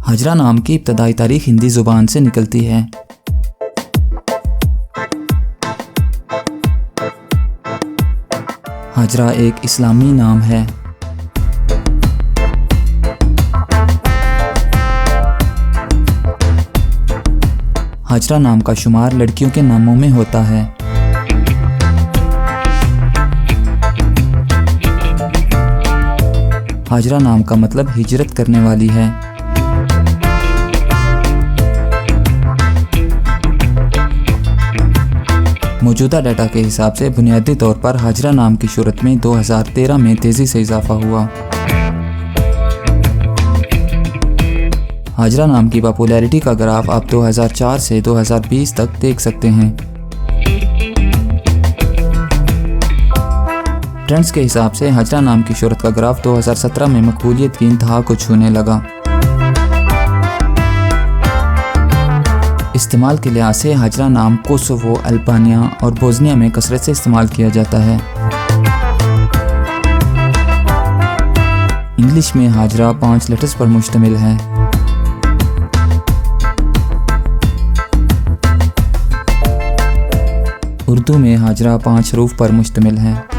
हाजरा नाम की इब्तदाई तारीख हिंदी ज़ुबान से निकलती है। हाजरा एक इस्लामी नाम है। हाजरा नाम का शुमार लड़कियों के नामों में होता है। हाजरा नाम का मतलब हिजरत करने वाली है। मौजूदा डाटा के हिसाब से बुनियादी तौर पर हाजरा नाम की शोहरत में 2013 में तेज़ी से इजाफा हुआ। हाजरा नाम की पॉपुलैरिटी का ग्राफ आप 2004 से 2020 तक देख सकते हैं। ट्रेंड्स के हिसाब से हाजरा नाम की शोहरत का ग्राफ 2017 में मकबूलियत की इंतहा को छूने लगा। इस्तेमाल के लिहाज से हाजरा नाम कोसोवो, अल्बानिया और बोस्निया में कसरत से इस्तेमाल किया जाता है। इंग्लिश में हाजरा 5 लेटर्स पर मुश्तमिल है। उर्दू में हाजरा 5 हरूफ पर मुश्तमिल है।